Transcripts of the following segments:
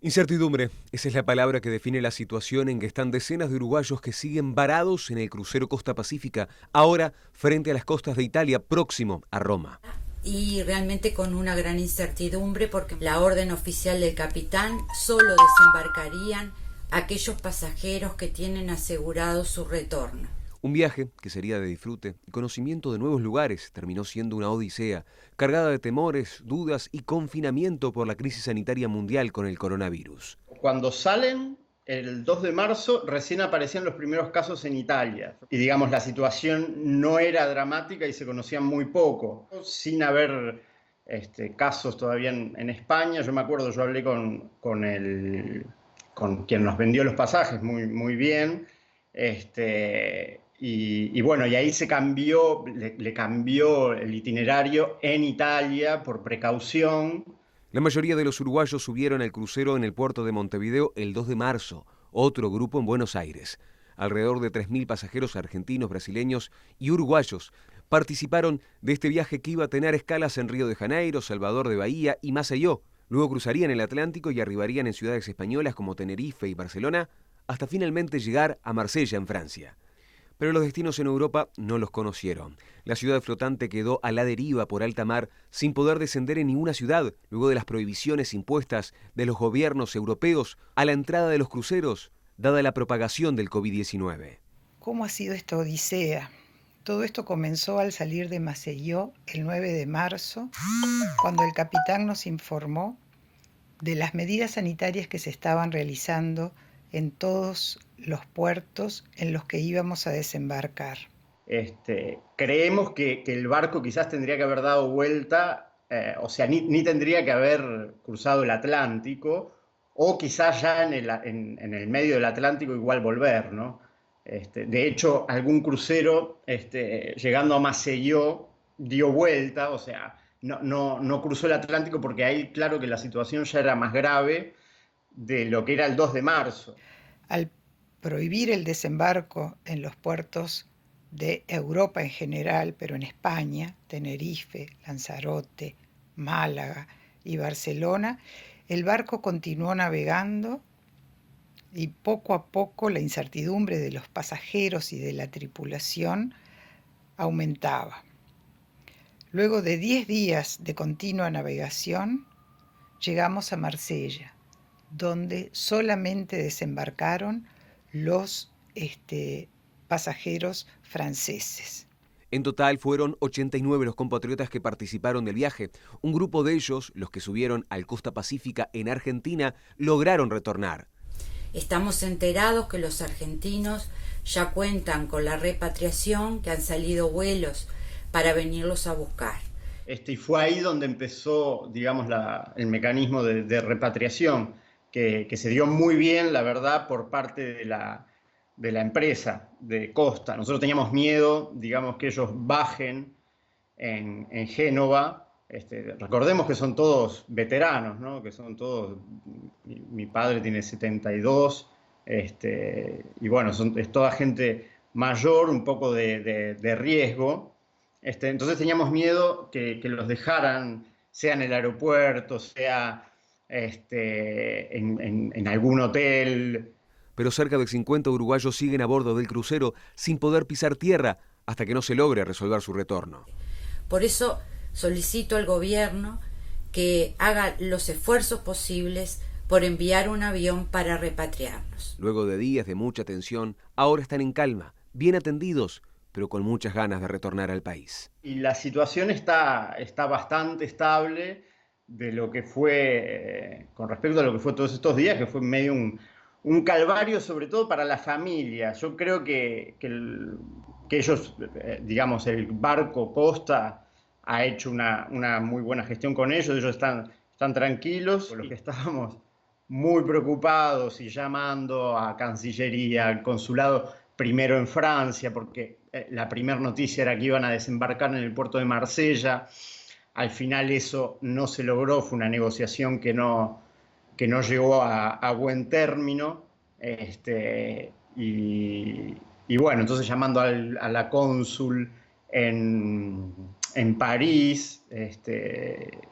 Incertidumbre, esa es la palabra que define la situación en que están decenas de uruguayos que siguen varados en el crucero Costa Pacífica, ahora frente a las costas de Italia, próximo a Roma. Y realmente con una gran incertidumbre porque la orden oficial del capitán solo desembarcarían aquellos pasajeros que tienen asegurado su retorno. Un viaje que sería de disfrute y conocimiento de nuevos lugares terminó siendo una odisea, cargada de temores, dudas y confinamiento por la crisis sanitaria mundial con el coronavirus. Cuando salen, el 2 de marzo, recién aparecían los primeros casos en Italia. Y digamos, la situación no era dramática y se conocían muy poco. Sin haber casos todavía en España, yo me acuerdo, yo hablé con quien nos vendió los pasajes muy bien. Y bueno, y ahí se cambió, le cambió el itinerario en Italia por precaución. La mayoría de los uruguayos subieron al crucero en el puerto de Montevideo el 2 de marzo, otro grupo en Buenos Aires. Alrededor de 3.000 pasajeros argentinos, brasileños y uruguayos participaron de este viaje que iba a tener escalas en Río de Janeiro, Salvador de Bahía y Maceió. Luego cruzarían el Atlántico y arribarían en ciudades españolas como Tenerife y Barcelona, hasta finalmente llegar a Marsella, en Francia. Pero los destinos en Europa no los conocieron. La ciudad flotante quedó a la deriva por alta mar sin poder descender en ninguna ciudad luego de las prohibiciones impuestas de los gobiernos europeos a la entrada de los cruceros, dada la propagación del COVID-19. ¿Cómo ha sido esta odisea? Todo esto comenzó al salir de Maceió el 9 de marzo, cuando el capitán nos informó de las medidas sanitarias que se estaban realizando en todos los puertos en los que íbamos a desembarcar. Creemos que el barco quizás tendría que haber dado vuelta, o sea, ni tendría que haber cruzado el Atlántico, o quizás ya en el medio del Atlántico igual volver, ¿no? De hecho, algún crucero llegando a Maceió dio vuelta, o sea, no cruzó el Atlántico porque ahí claro que la situación ya era más grave de lo que era el 2 de marzo. Al prohibir el desembarco en los puertos de Europa en general, pero en España, Tenerife, Lanzarote, Málaga y Barcelona, el barco continuó navegando y poco a poco la incertidumbre de los pasajeros y de la tripulación aumentaba. Luego de 10 días de continua navegación, llegamos a Marsella, donde solamente desembarcaron los pasajeros franceses. En total fueron 89 los compatriotas que participaron del viaje. Un grupo de ellos, los que subieron al Costa Pacífica en Argentina, lograron retornar. Estamos enterados que los argentinos ya cuentan con la repatriación, que han salido vuelos para venirlos a buscar. Y fue ahí donde empezó, digamos, el mecanismo de repatriación, que se dio muy bien, la verdad, por parte de la empresa de Costa. Nosotros teníamos miedo, digamos, que ellos bajen en Génova. Recordemos que son todos veteranos, ¿no? Que son todos, mi padre tiene 72, y bueno, es toda gente mayor, un poco de riesgo. Entonces teníamos miedo que los dejaran, sea en el aeropuerto, sea en algún hotel. Pero cerca de 50 uruguayos siguen a bordo del crucero sin poder pisar tierra hasta que no se logre resolver su retorno. Por eso solicito al gobierno que haga los esfuerzos posibles por enviar un avión para repatriarnos. Luego de días de mucha tensión, ahora están en calma, bien atendidos, pero con muchas ganas de retornar al país. Y la situación está bastante estable de lo que fue, con respecto a lo que fue todos estos días, que fue medio un calvario, sobre todo para la familia. Yo creo que ellos, digamos, el barco Costa ha hecho una muy buena gestión con ellos están tranquilos. Los que estábamos muy preocupados y llamando a Cancillería, al consulado, primero en Francia, porque la primera noticia era que iban a desembarcar en el puerto de Marsella. Al final eso no se logró, fue una negociación que no llegó a buen término. Y bueno, entonces llamando a la cónsul en París,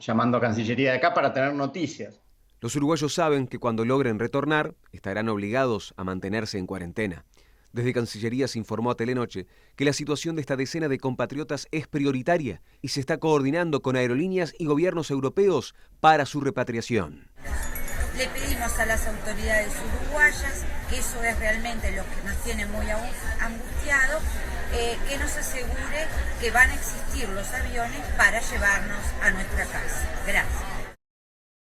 llamando a Cancillería de acá para tener noticias. Los uruguayos saben que cuando logren retornar, estarán obligados a mantenerse en cuarentena. Desde Cancillería se informó a Telenoche que la situación de esta decena de compatriotas es prioritaria y se está coordinando con aerolíneas y gobiernos europeos para su repatriación. Le pedimos a las autoridades uruguayas, que eso es realmente lo que nos tiene muy angustiados, que nos asegure que van a existir los aviones para llevarnos a nuestra casa. Gracias.